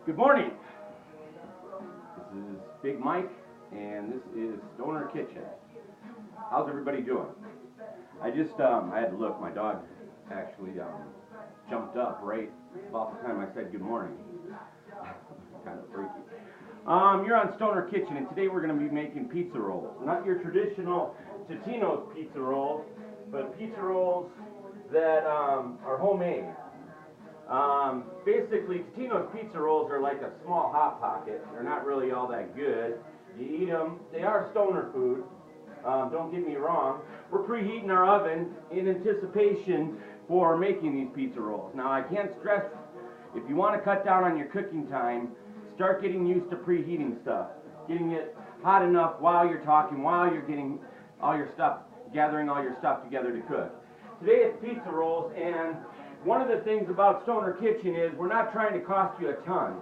Good morning. This is Big Mike, and this is Stoner Kitchen. How's everybody doing? I had to look. My dog actually jumped up right about the time I said good morning. Kind of freaky. You're on Stoner Kitchen, and today we're going to be making pizza rolls. Not your traditional Totino's pizza rolls, but pizza rolls that are homemade. Basically, Totino's pizza rolls are like a small Hot Pocket. They're not really all that good. You eat them. They are stoner food. Don't get me wrong. We're preheating our oven in anticipation for making these pizza rolls. Now, I can't stress, if you want to cut down on your cooking time, start getting used to preheating stuff. Getting it hot enough while you're talking, while you're getting all your stuff, gathering all your stuff together to cook. Today it's pizza rolls, and one of the things about Stoner Kitchen is we're not trying to cost you a ton.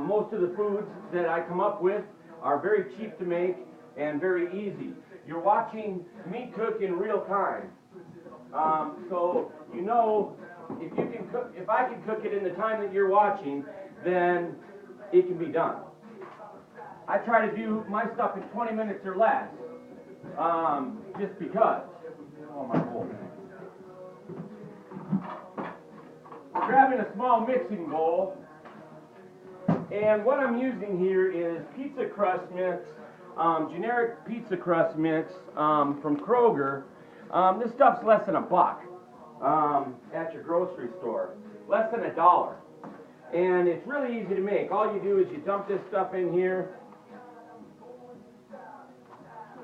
Most of the foods that I come up with are very cheap to make and very easy. You're watching me cook in real time. So you know if I can cook it in the time that you're watching, then it can be done. I try to do my stuff in 20 minutes or less, just because. Oh, my bowl. We're grabbing a small mixing bowl, and what I'm using here is pizza crust mix, generic pizza crust mix from Kroger. This stuff's less than $1 at your grocery store, less than $1. And it's really easy to make. All you do is you dump this stuff in here,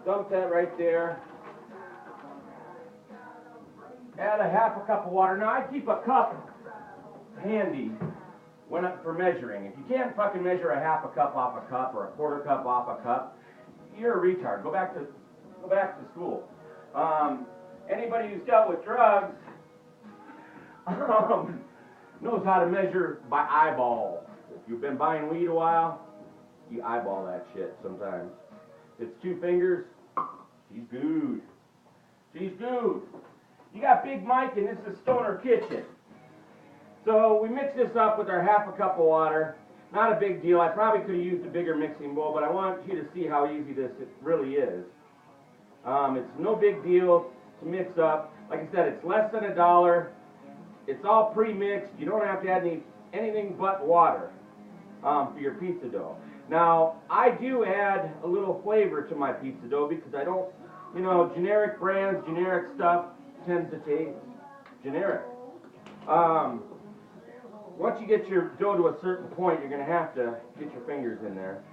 dump that right there, add a half a cup of water. Now I keep a cup handy for measuring. If you can't fucking measure a half a cup off a cup or a quarter cup off a cup, you're a retard. Go back to school. Anybody who's dealt with drugs knows how to measure by eyeball. If you've been buying weed a while, you eyeball that shit sometimes. If it's 2 fingers, she's good. She's good. You got Big Mike, and this is Stoner Kitchen. So we mix this up with our half a cup of water. Not a big deal. I probably could have used a bigger mixing bowl, but I want you to see how easy this really is. It's no big deal to mix up. Like I said, it's less than $1. It's all pre-mixed. You don't have to add anything but water for your pizza dough. Now, I do add a little flavor to my pizza dough because I don't, generic brands, generic stuff tends to taste generic. Once you get your dough to a certain point, you're going to have to get your fingers in there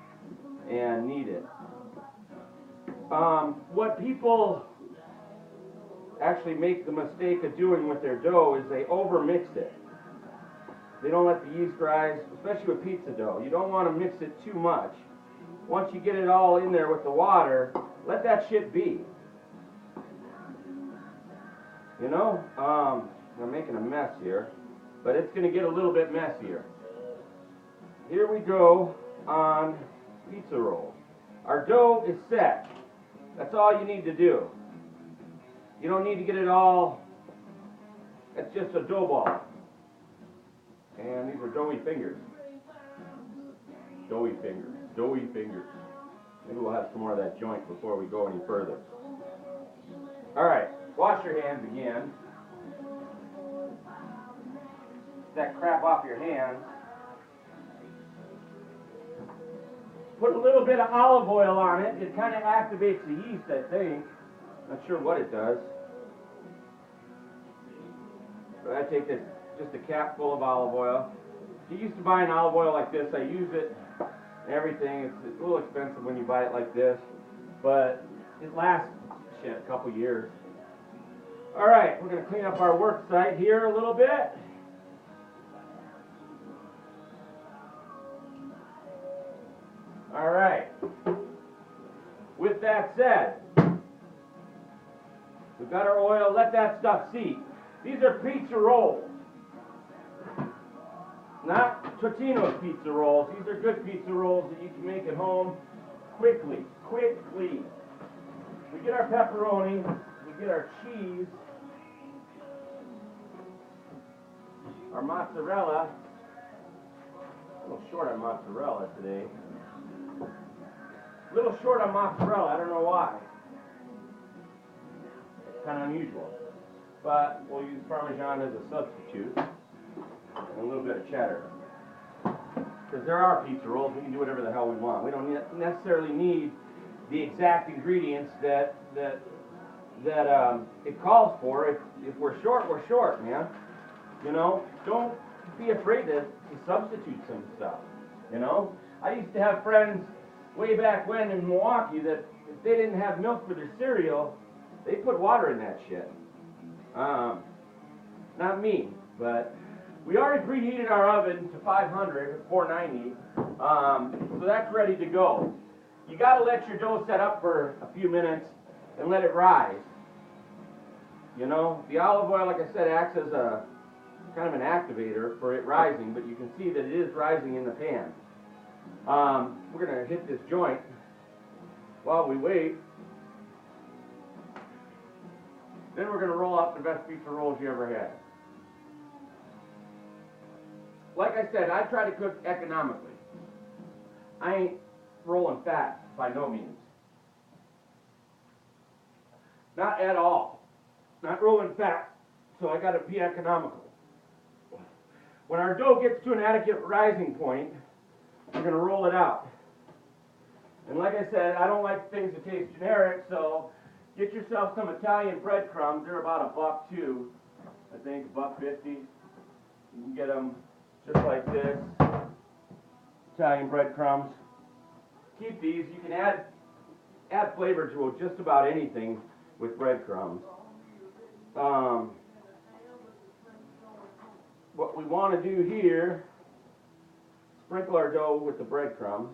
and knead it. What people actually make the mistake of doing with their dough is they over-mix it. They don't let the yeast rise, especially with pizza dough. You don't want to mix it too much. Once you get it all in there with the water, let that shit be. I'm making a mess here, but it's going to get a little bit messier. Here we go on pizza rolls. Our dough is set. That's all you need to do. You don't need to get it all. It's just a dough ball. And these are doughy fingers. Doughy fingers. Doughy fingers. Maybe we'll have some more of that joint before we go any further. Alright, wash your hands again. Get that crap off your hands. Put a little bit of olive oil on it. It kind of activates the yeast, I think. Not sure what it does. But I take this, just a cap full of olive oil. Get used to buying olive oil like this. I use it and everything. It's a little expensive when you buy it like this, but it lasts a couple years. All right, we're going to clean up our work site here a little bit. All right. With that said, we've got our oil. Let that stuff seep. These are pizza rolls, not Totino's pizza rolls. These are good pizza rolls that you can make at home quickly. We get our pepperoni, we get our cheese, our mozzarella, a little short on mozzarella today. A little short on mozzarella, I don't know why. It's kind of unusual. But we'll use Parmesan as a substitute. And a little bit of cheddar. Because there are pizza rolls, we can do whatever the hell we want. We don't necessarily need the exact ingredients that it calls for. If we're short, man. You know, don't be afraid to substitute some stuff. You know, I used to have friends way back when in Milwaukee that if they didn't have milk for their cereal, they put water in that shit. Not me, but we already preheated our oven to 500, 490, so that's ready to go. You got to let your dough set up for a few minutes and let it rise. You know, the olive oil, like I said, acts as a kind of an activator for it rising, but you can see that it is rising in the pan. We're going to hit this joint while we wait. Then we're going to roll out the best pizza rolls you ever had. Like I said, I try to cook economically. I ain't rolling fat by no means. Not at all. Not rolling fat, so I got to be economical. When our dough gets to an adequate rising point, we're going to roll it out. And like I said, I don't like things that taste generic, so get yourself some Italian breadcrumbs. They're about $1 too. I think $1.50. You can get them just like this. Italian breadcrumbs. Keep these. You can add flavor to just about anything with breadcrumbs. What we want to do here, sprinkle our dough with the breadcrumbs.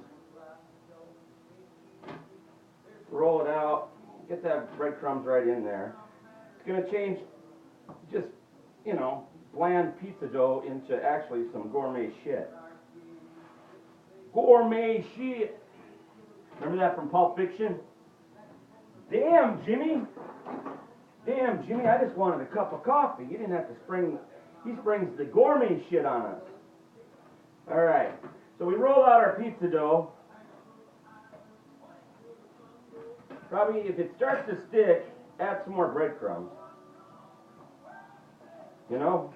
Roll it out. Get that breadcrumbs right in there. It's going to change just, you know, bland pizza dough into actually some gourmet shit. Gourmet shit. Remember that from Pulp Fiction? Damn, Jimmy. Damn, Jimmy, I just wanted a cup of coffee. You didn't have to spring... He springs the gourmet shit on us. All right. So we roll out our pizza dough. Probably, if it starts to stick, add some more breadcrumbs. You know,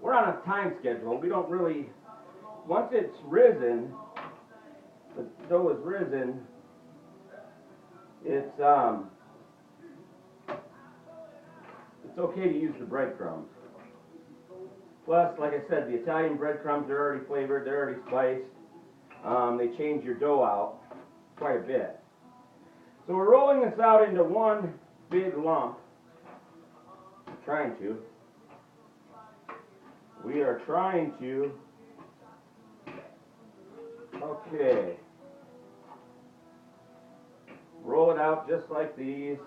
we're on a time schedule. We don't really, once it's risen, the dough is risen, it's okay to use the breadcrumbs. Plus, like I said, the Italian breadcrumbs are already flavored, they're already spiced. They change your dough out quite a bit. So we're rolling this out into one big lump. Trying to. We are trying to. Okay. Roll it out just like these.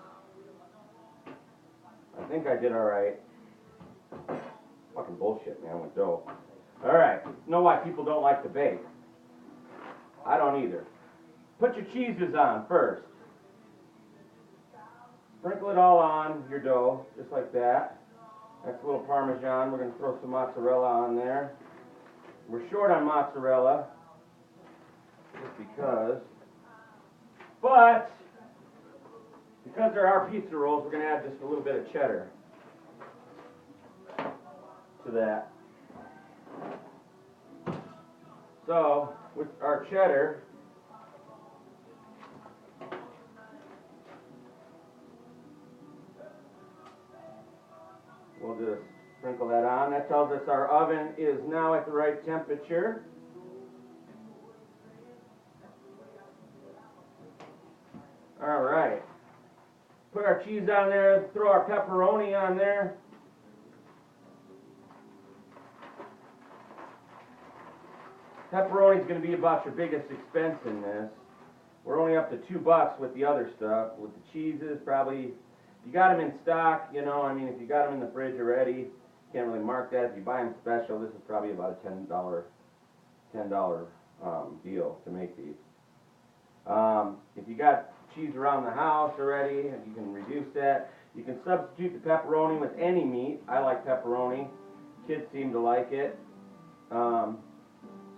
I think I did alright. Fucking bullshit, man, with dough. Alright, know why people don't like to bake. I don't either. Put your cheeses on first. Sprinkle it all on your dough, just like that. That's a little Parmesan. We're going to throw some mozzarella on there. We're short on mozzarella, just because. But, because there are pizza rolls, we're going to add just a little bit of cheddar to that. So, with our cheddar, we'll just sprinkle that on. That tells us our oven is now at the right temperature. All right. Put our cheese on there, throw our pepperoni on there. Pepperoni is going to be about your biggest expense in this. We're only up to $2 with the other stuff. With the cheeses, probably, if you got them in stock, you know, I mean, if you got them in the fridge already, you can't really mark that. If you buy them special, this is probably about a $10 deal to make these. If you got cheese around the house already, you can reduce that. You can substitute the pepperoni with any meat. I like pepperoni. Kids seem to like it.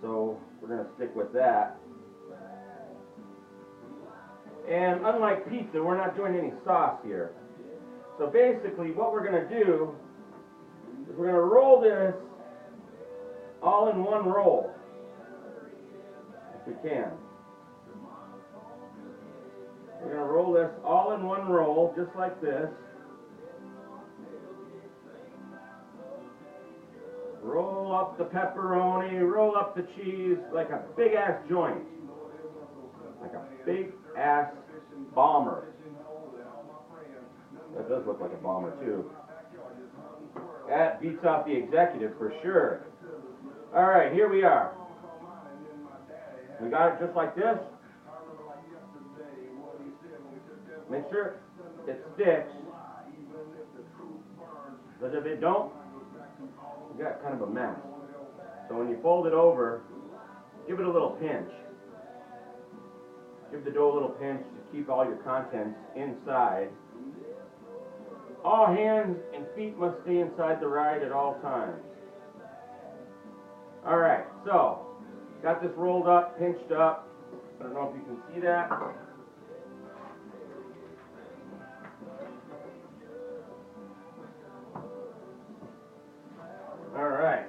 so we're going to stick with that. And unlike pizza, we're not doing any sauce here. So basically what we're going to do is we're going to roll this all in one roll, if we can. We're going to roll this all in one roll, just like this. Roll up the pepperoni, roll up the cheese like a big ass joint. Like a big ass bomber. That does look like a bomber too. That beats out the executive for sure. Alright, here we are. We got it just like this. Make sure it sticks. Because if it don't, you got kind of a mess. So when you fold it over, give it a little pinch. Give the dough a little pinch to keep all your contents inside. All hands and feet must stay inside the ride at all times. Alright, so, got this rolled up, pinched up. I don't know if you can see that. Alright,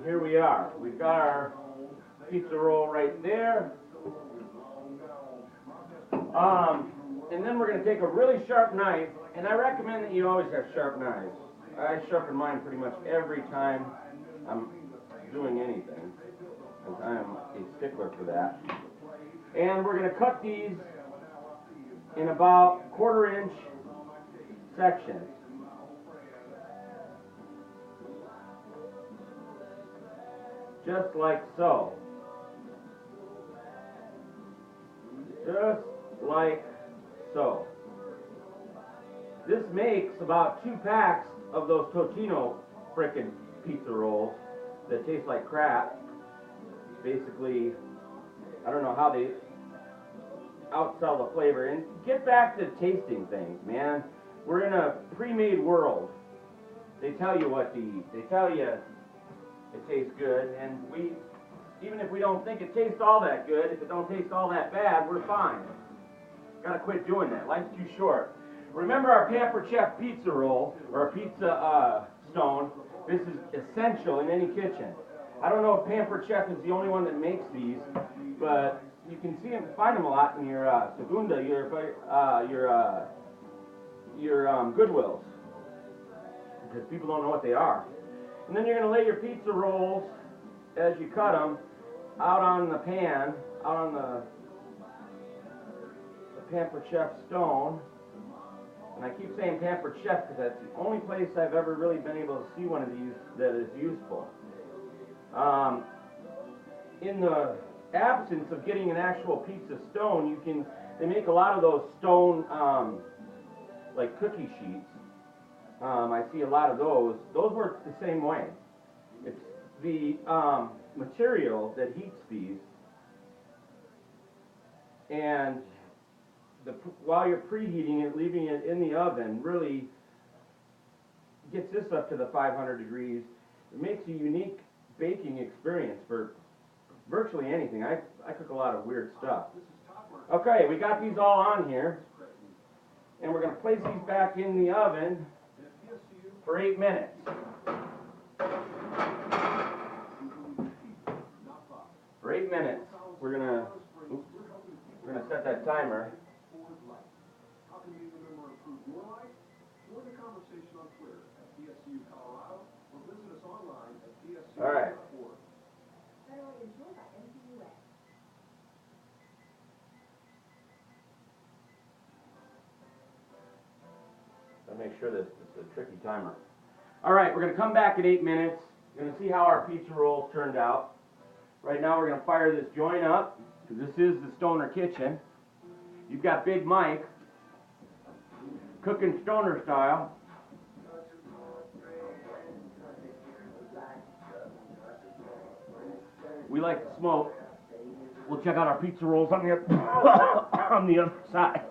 here we are. We've got our pizza roll right there. And then we're going to take a really sharp knife, and I recommend that you always have sharp knives. I sharpen mine pretty much every time I'm doing anything, because I am a stickler for that. And we're going to cut these in about 1/4 inch sections. Just like so. Just like so. This makes about 2 packs of those Totino frickin' pizza rolls that taste like crap. Basically, I don't know how they outsell the flavor. And get back to tasting things, man. We're in a pre-made world. They tell you what to eat. They tell you it tastes good, and even if we don't think it tastes all that good, if it don't taste all that bad, we're fine. Gotta quit doing that. Life's too short. Remember our Pampered Chef pizza roll, or a pizza stone. This is essential in any kitchen. I don't know if Pampered Chef is the only one that makes these, but you can see them, find them a lot in your Segunda, your Goodwills, because people don't know what they are. And then you're going to lay your pizza rolls, as you cut them, out on the pan, out on the Pampered Chef stone. And I keep saying Pampered Chef because that's the only place I've ever really been able to see one of these that is useful. In the absence of getting an actual pizza stone, they make a lot of those stone, like cookie sheets. I see a lot of those. Those work the same way. It's the material that heats these, and while you're preheating it, leaving it in the oven, really gets this up to the 500 degrees. It makes a unique baking experience for virtually anything. I cook a lot of weird stuff. Okay, we got these all on here, and we're going to place these back in the oven for 8 minutes. For 8 minutes, we're gonna set that timer. All right. Gotta make sure that it's a tricky timer. All right, we're gonna come back in 8 minutes. We're gonna see how our pizza rolls turned out. Right now, we're gonna fire this joint up, because this is the Stoner Kitchen. You've got Big Mike cooking stoner style. We like to smoke. We'll check out our pizza rolls on the other side.